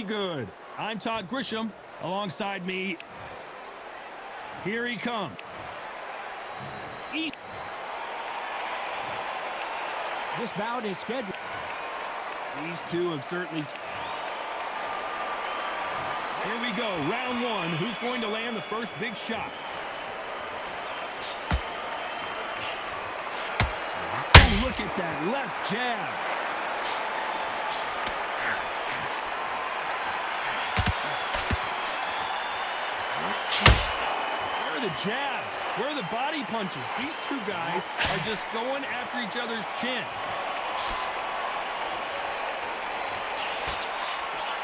Good. I'm Todd Grisham. Alongside me, here he comes. This bout is scheduled. These two have certainly... Here we go, round one. Who's going to land the first big shot? Oh, look at that left jab. Where are the jabs? Where are the body punches? These two guys are just going after each other's chin.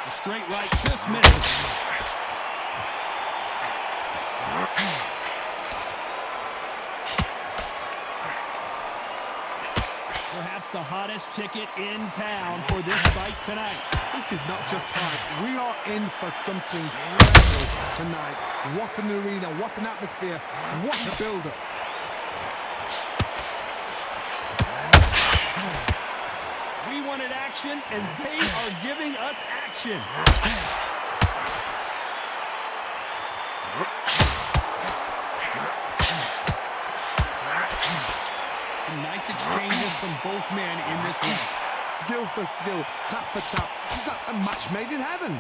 The straight right just misses. Perhaps the hottest ticket in town for this fight tonight. This is not just hype. We are in for something special tonight. What an arena, what an atmosphere, what a build-up. We wanted action, and they are giving us action. Some nice exchanges from both men in this round. Skill for skill, tap for tap. This is like a match made in heaven.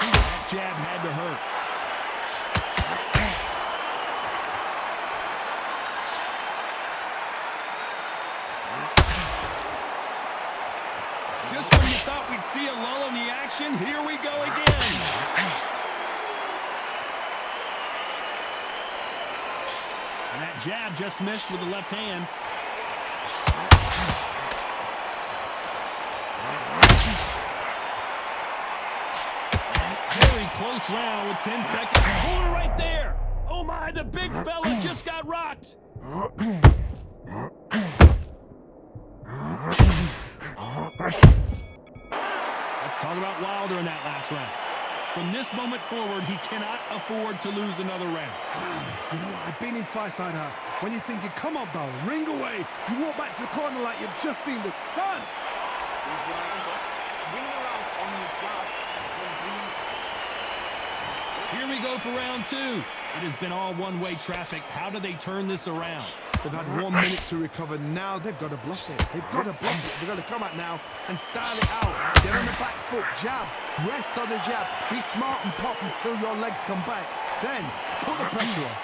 That jab had to hurt. Just when you thought we'd see a lull in the action, here we go again. And that jab just missed with the left hand. Very close round with 10 seconds. Hold it right there. Oh my, the big fella just got rocked. Let's talk about Wilder in that last round. From this moment forward, he cannot afford to lose another round. You know what? I've been in fights like that. When you're thinking, come on, Bell, ring away. You walk back to the corner like you've just seen the sun. Here we go for round two. It has been all one-way traffic. How do they turn this around? They've had 1 minute to recover. Now they've got to bluff it. They've got to bluff it. They've got to come out now and style it out. Get on the back foot, jab. Rest on the jab. Be smart and pop until your legs come back. Then put the pressure on.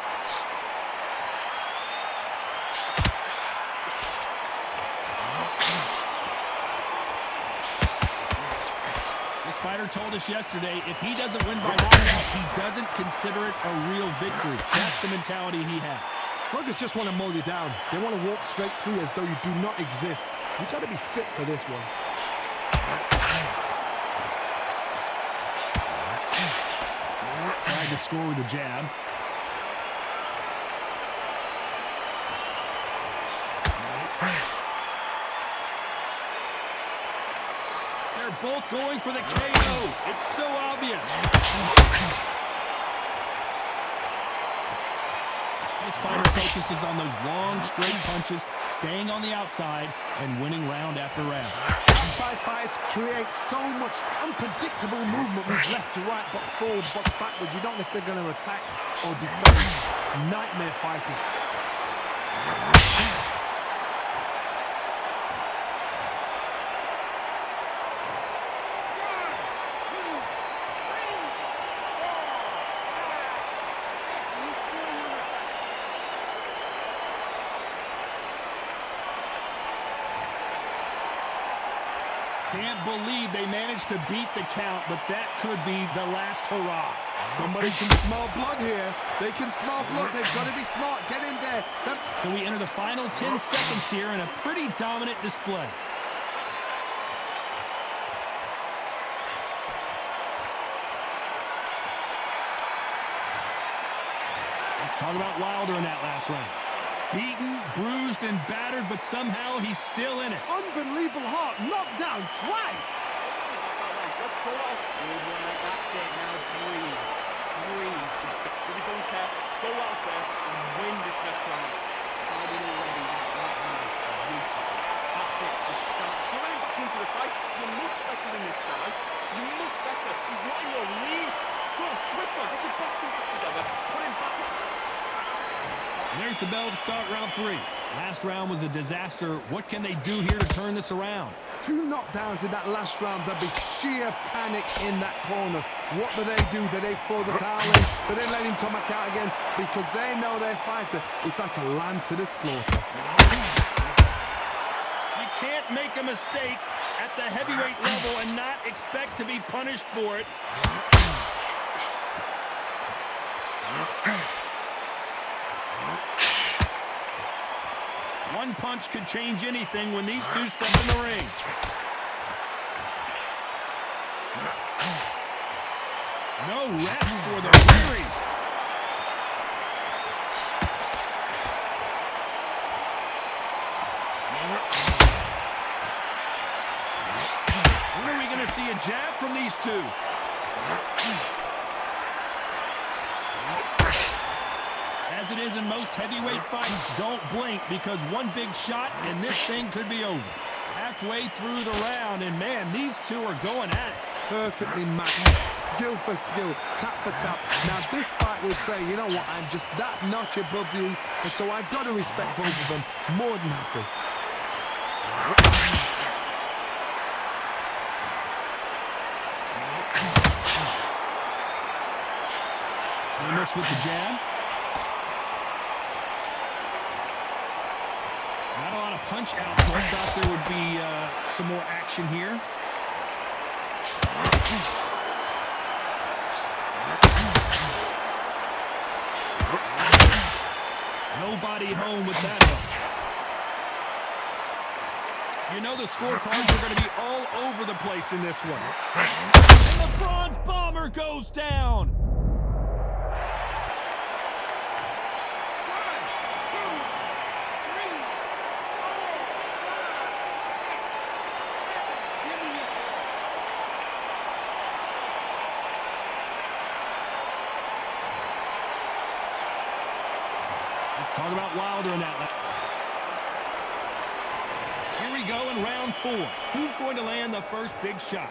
This fighter told us yesterday, if he doesn't win by knockout, he doesn't consider it a real victory. That's the mentality he has. Sluggers just want to mow you down. They want to walk straight through as though you do not exist. You've got to be fit for this one. Tried to score with a jab. They're both going for the KO. It's so obvious. This fighter focuses on those long, straight punches, staying on the outside, and winning round after round. Outside fights create so much unpredictable movement with left to right, box forward, box backwards. You don't know if they're going to attack or defend. Nightmare fighters. Can't believe they managed to beat the count, but that could be the last hurrah. Somebody can smell blood here. They can smell blood. They've got to be smart. Get in there. So we enter the final 10 seconds here in a pretty dominant display. Let's talk about Wilder in that last round. Beaten, bruised, and battered, but somehow he's still in it. Unbelievable heart. Knocked down twice. Let's go out. That's it now. Breathe. Breathe. Just really don't care. Go out there and win this next round. Tell me already that is beautiful. into the fight. You're much better than this guy. You're much better. He's not in your league. Go on, switch on. Get your boxing back together. Put him back up. There's the bell to start round 3. Last round was a disaster. What can they do here to turn this around? 2 knockdowns in that last round. There'll be sheer panic in that corner. What do? Do they throw the towel in? Do they let him come back out again? Because they know their fighter is like a lamb to the slaughter. You can't make a mistake at the heavyweight level and not expect to be punished for it. One punch could change anything when these two step in the ring. No rest for the weary. When are we going to see a jab from these two? As it is in most heavyweight fights, don't blink because one big shot and this thing could be over. Halfway through the round, and man, these two are going at it. Perfectly matched, skill for skill, tap for tap. Now this fight will say, you know what, I'm just that notch above you, and so I've got to respect both of them more than happy. They miss with the jab. Not a lot of punch output. Thought there would be some more action here. Nobody home with that hook. You know the scorecards are going to be all over the place in this one. And the Bronze Bomber goes down. Let's talk about Wilder in that. Here we go in round 4. Who's going to land the first big shot?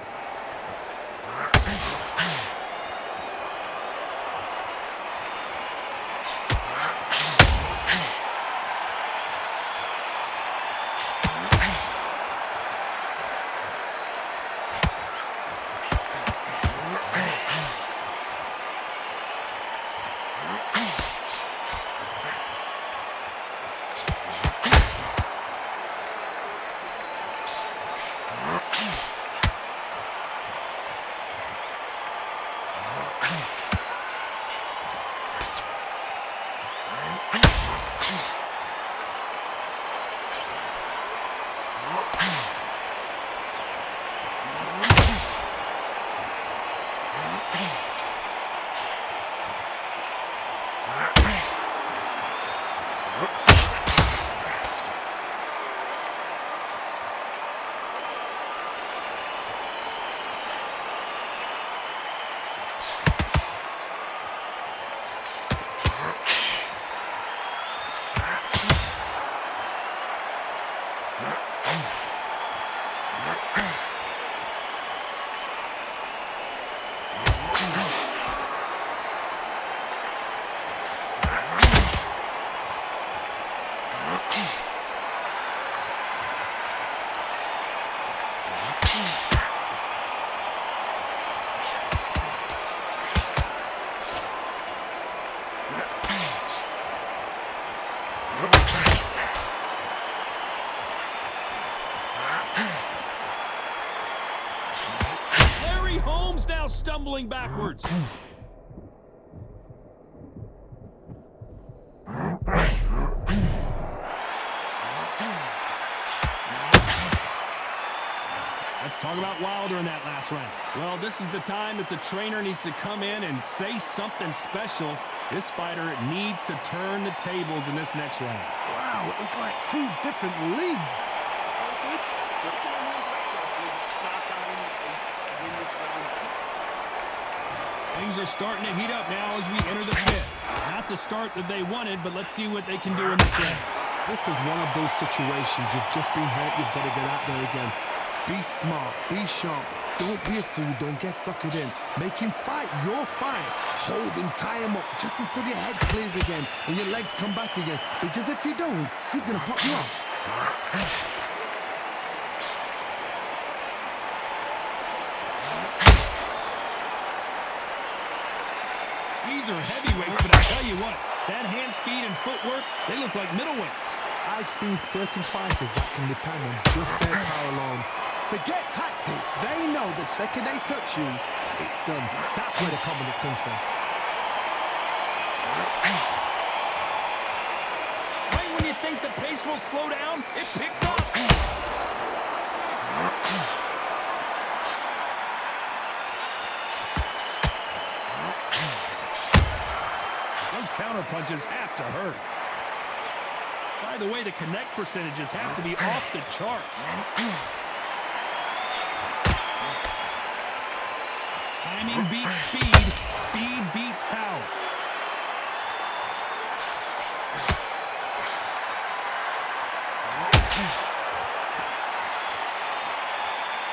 Now stumbling backwards. Let's talk about Wilder in that last round. Well, this is the time that the trainer needs to come in and say something special. This fighter needs to turn the tables in this next round. Wow, it was like 2 different leagues. Things are starting to heat up now as we enter the 5th. Not the start that they wanted, but let's see what they can do in this round. This is one of those situations. You've just been hurt. You've got to get out there again. Be smart, be sharp. Don't be a fool, don't get suckered in. Make him fight your fight. Hold him, tie him up, just until your head clears again and your legs come back again. Because if you don't, he's gonna pop you off. These are heavyweights, but I tell you what, that hand speed and footwork, they look like middleweights. I've seen certain fighters that can depend on just their power alone. Forget tactics. They know the second they touch you, it's done. That's where the confidence comes from. Right when you think the pace will slow down, it picks up. Those counter punches have to hurt. By the way, the connect percentages have to be off the charts. Timing beats speed, speed beats power.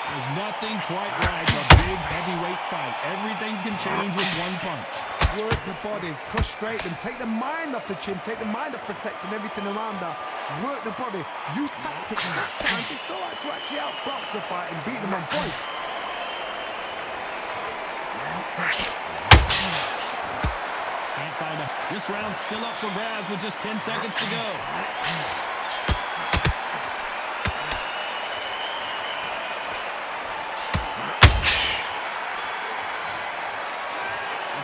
There's nothing quite like a big heavyweight fight. Everything can change with one punch. Work the body, frustrate them, take the mind off the chin, take the mind off protecting everything around her. Work the body, use tactics. Sometimes it's all right to actually outbox a fight and beat them on points. Can't find a... This round's still up for grabs with just 10 seconds to go.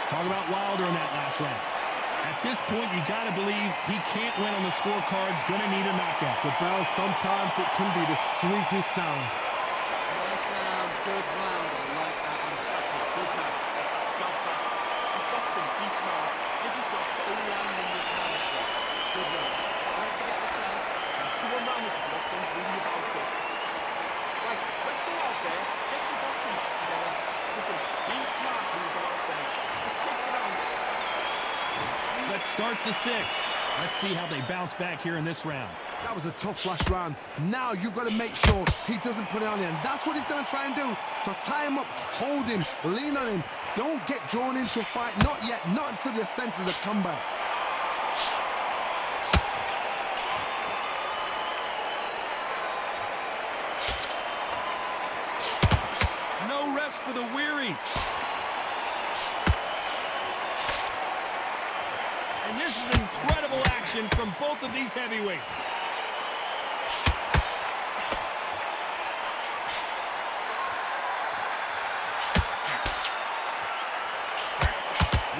Talk about Wilder in that last round. At this point, you got to believe he can't win on the scorecard's going to need a knockout. The bell, sometimes it can be the sweetest sound. Nice round, good round. I like that. I'm happy. Good man. Jump back. Just boxing. Be smart. Give yourself to all landing your power shots. Good round. Don't forget the jab. Do one round with us. Don't worry about it. Right, let's go out there. Get some boxing back together. Listen, be smart when you go out there. Just take it on. Let's start the sixth. Let's see how they bounce back here in this round. That was a tough last round. Now you've got to make sure he doesn't put it on you, and that's what he's going to try and do. So tie him up, hold him, lean on him. Don't get drawn into a fight. Not yet. Not until your senses have come back. No rest for the weary. And this is incredible action from both of these heavyweights.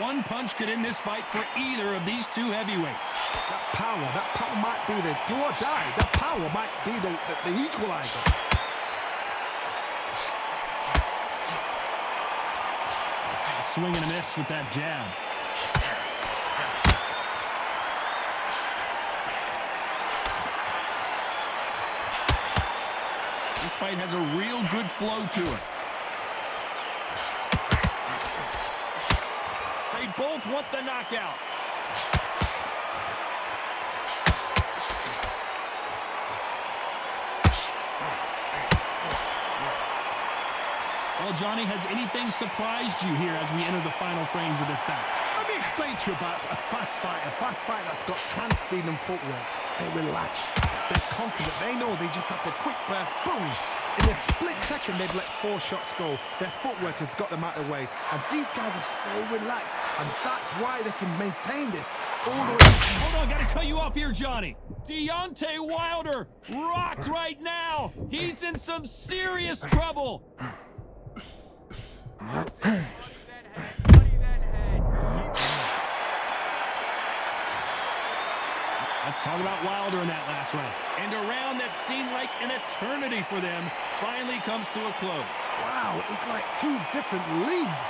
One punch could end this fight for either of these two heavyweights. That power might be the do or die. That power might be the equalizer. Swing and a miss with that jab. This fight has a real good flow to it. They both want the knockout. Well, Johnny, has anything surprised you here as we enter the final frames of this bout? Let me explain to you about a fast fight that's got hand speed and footwork. They're relaxed, they're confident, they know they just have the quick burst, boom! In a split second, they've let 4 shots go. Their footwork has got them out of the way. And these guys are so relaxed, and that's why they can maintain this all the way. Hold on, gotta cut you off here, Johnny. Deontay Wilder rocked right now. He's in some serious trouble. Let's talk about Wilder in that last round. And a round that seemed like an eternity for them finally comes to a close. Wow, it was like 2 different leagues.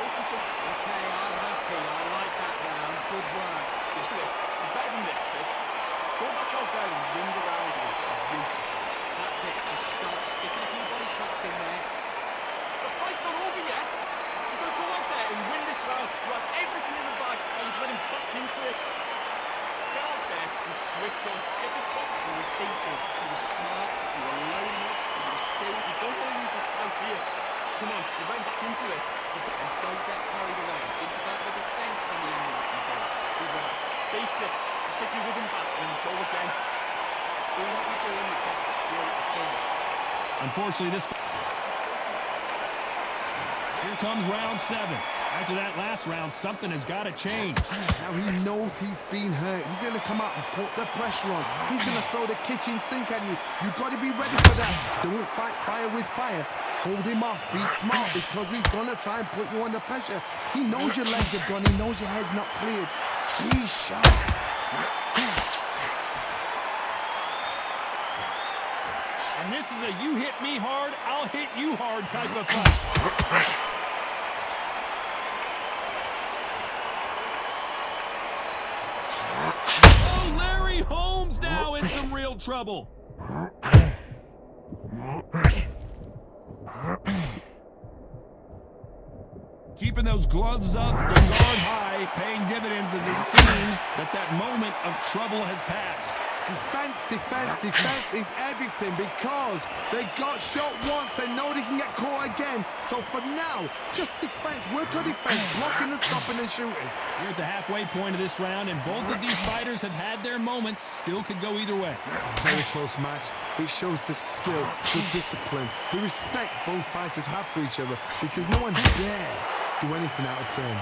Okay, I'm happy. I like that round. Good work. Just this. Better than this, kid. Go back out there and win the round. It was beautiful. That's it. Just start sticking a few body shots in there. The fight's not over yet. You've got to go out there and win this round. You have everything in the bag, and you've let him back into it. Get out there and switch on. Get this back. You were thinking. You were smart. You were loading up. You were staying Unfortunately, this... Here comes round 7. After that last round, something has got to change. Now he knows he's been hurt. He's going to come out and put the pressure on. He's going to throw the kitchen sink at you. You've got to be ready for that. Don't fight fire with fire. Hold him off. Be smart because he's going to try and put you under pressure. He knows your legs are gone. He knows your head's not cleared. Be sharp. And this is a you hit me hard, I'll hit you hard type of fight. Oh, Larry Holmes now in some real trouble. Keeping those gloves up, the guard high, paying dividends as it seems that moment of trouble has passed. Defense is everything because they got shot once. They know they can get caught again. So for now, just defense. Work on defense, blocking and stopping and shooting. We're at the halfway point of this round, and both of these fighters have had their moments. Still could go either way. Very close match. It shows the skill, the discipline, the respect both fighters have for each other because no one dare do anything out of turn.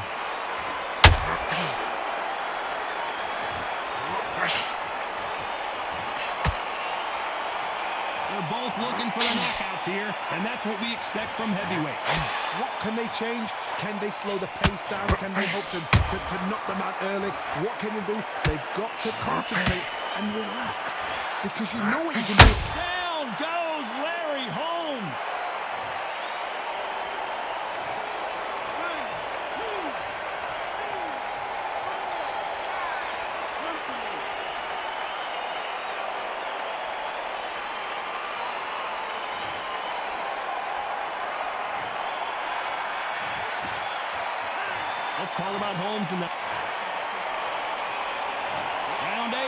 They're both looking for the knockouts here, and that's what we expect from heavyweights. What can they change? Can they slow the pace down? Can they hope to knock them out early? What can they do? They've got to concentrate and relax because you know what you can do. Down goes Larry Holmes. Let's talk about Holmes in the round 8,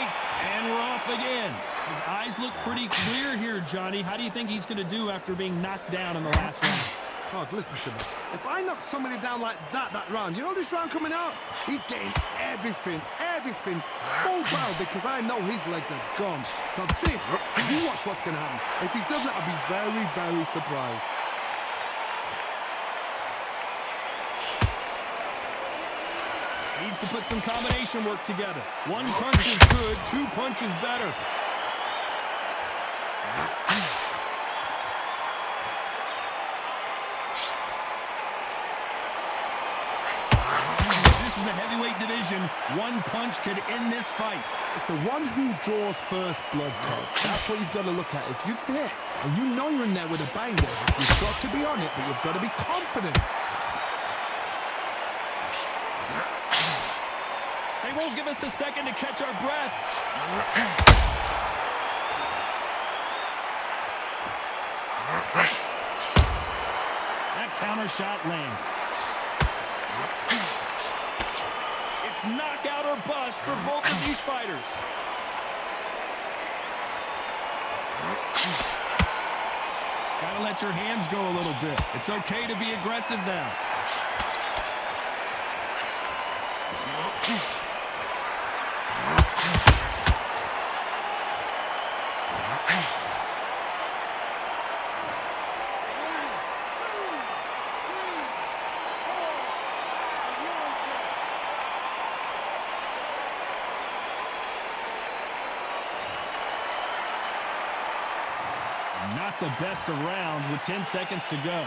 and we're off again. His eyes look pretty clear here, Johnny. How do you think he's going to do after being knocked down in the last round? God, listen to me. If I knock somebody down like that round, you know this round coming out? He's getting everything, full barrel because I know his legs are gone. So this, you watch what's going to happen. If he doesn't, I'll be very, very surprised. Needs to put some combination work together. One punch is good, 2 punches better. This is the heavyweight division. One punch could end this fight. It's the one who draws first blood, Todd. That's what you've got to look at. If you hit and you know you're in there with a banger, you've got to be on it, but you've got to be confident. They won't give us a second to catch our breath. That counter shot lands. It's knockout or bust for both of these fighters. Gotta let your hands go a little bit. It's okay to be aggressive now. Not the best of rounds with 10 seconds to go.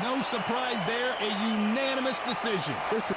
No surprise there, a unanimous decision. Listen,